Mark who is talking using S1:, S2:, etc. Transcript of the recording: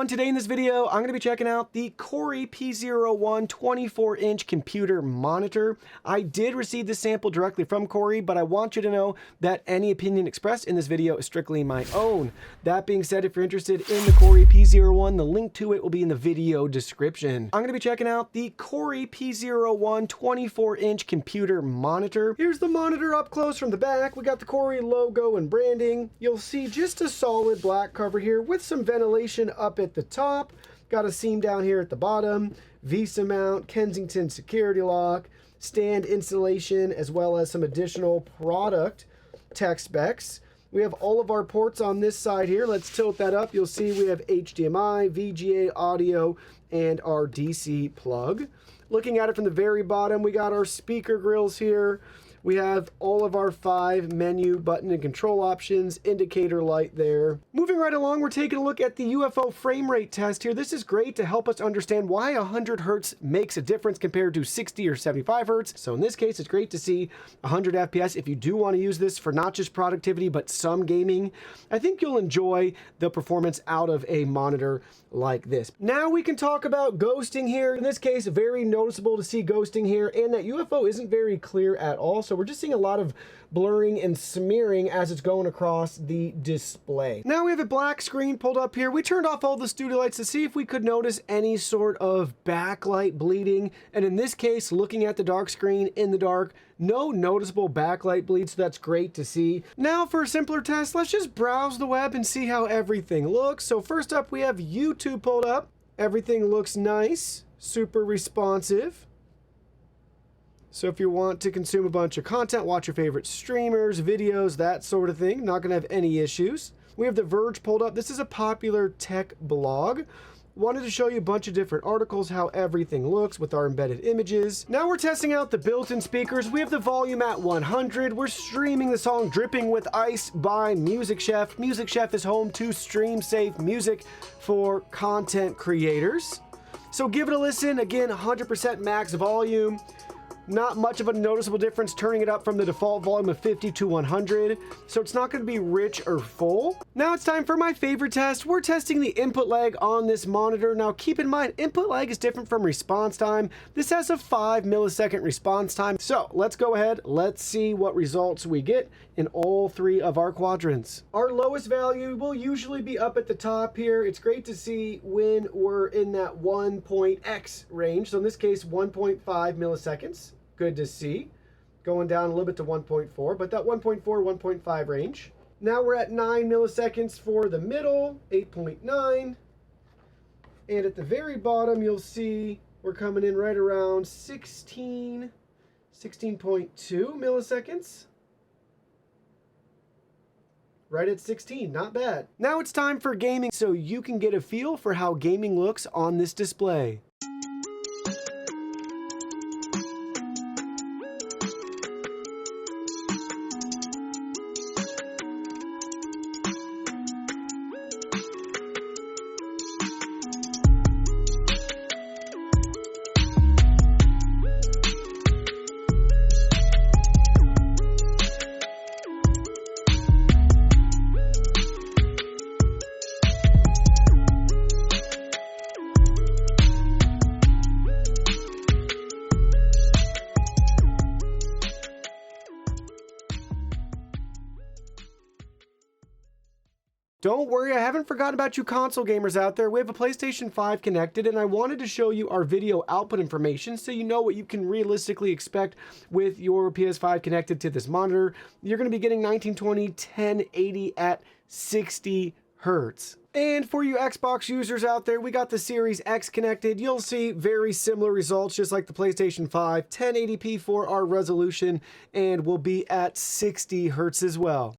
S1: everyone, today in this video I'm going to be checking out the KOORUI P01 24-inch computer monitor. I did receive this sample directly from KOORUI, but I want you to know that any opinion expressed in this video is strictly my own. That being said, if you're interested in the KOORUI P01, the link to it will be in the video description. I'm going to be checking out the KOORUI P01 24-inch computer monitor. Here's the monitor up close from the back. We got the KOORUI logo and branding. You'll see just a solid black cover here with some ventilation up at the top. Got a seam down here at the bottom. VESA mount, Kensington security lock, stand installation, as well as some additional product tech specs. We have all of our ports on this side here. Let's tilt that up. You'll see we have HDMI, VGA audio, and our DC plug. Looking at it from the very bottom, we got our speaker grills here. We have all of our 5 menu button and control options, indicator light there. Moving right along, we're taking a look at the UFO frame rate test here. This is great to help us understand why 100 Hertz makes a difference compared to 60 or 75 Hertz. So in this case, it's great to see 100 FPS. If you do want to use this for not just productivity, but some gaming, I think you'll enjoy the performance out of a monitor like this. Now we can talk about ghosting here. In this case, very noticeable to see ghosting here, and that UFO isn't very clear at all. So we're just seeing a lot of blurring and smearing as it's going across the display. Now we have a black screen pulled up here. We turned off all the studio lights to see if we could notice any sort of backlight bleeding. And in this case, looking at the dark screen in the dark, no noticeable backlight bleed, so that's great to see. Now for a simpler test, let's just browse the web and see how everything looks. So first up, we have YouTube pulled up. Everything looks nice, super responsive. So if you want to consume a bunch of content, watch your favorite streamers, videos, that sort of thing, not gonna have any issues. We have The Verge pulled up. This is a popular tech blog. Wanted to show you a bunch of different articles, how everything looks with our embedded images. Now we're testing out the built-in speakers. We have the volume at 100. We're streaming the song Dripping with Ice by Music Chef. Music Chef is home to stream-safe music for content creators. So give it a listen. Again, 100% max volume. Not much of a noticeable difference turning it up from the default volume of 50 to 100, so it's not going to be rich or full. Now it's time for my favorite test. We're testing the input lag on this monitor. Now keep in mind, input lag is different from response time. This has a 5 millisecond response time. So let's go ahead, let's see what results we get in all 3 of our quadrants. Our lowest value will usually be up at the top here. It's great to see when we're in that 1.x range. So in this case, 1.5 milliseconds. Good to see. Going down a little bit to 1.4, but that 1.4, 1.5 range. Now we're at 9 milliseconds for the middle, 8.9. And at the very bottom, you'll see we're coming in right around 16.2 milliseconds. Right at 16, not bad. Now it's time for gaming, so you can get a feel for how gaming looks on this display. Don't worry, I haven't forgotten about you console gamers out there. We have a PlayStation 5 connected, and I wanted to show you our video output information so you know what you can realistically expect with your PS5 connected to this monitor. You're going to be getting 1920 1080 at 60 Hertz. And for you Xbox users out there, we got the Series X connected. You'll see very similar results, just like the PlayStation 5, 1080p for our resolution, and we'll be at 60 Hertz as well.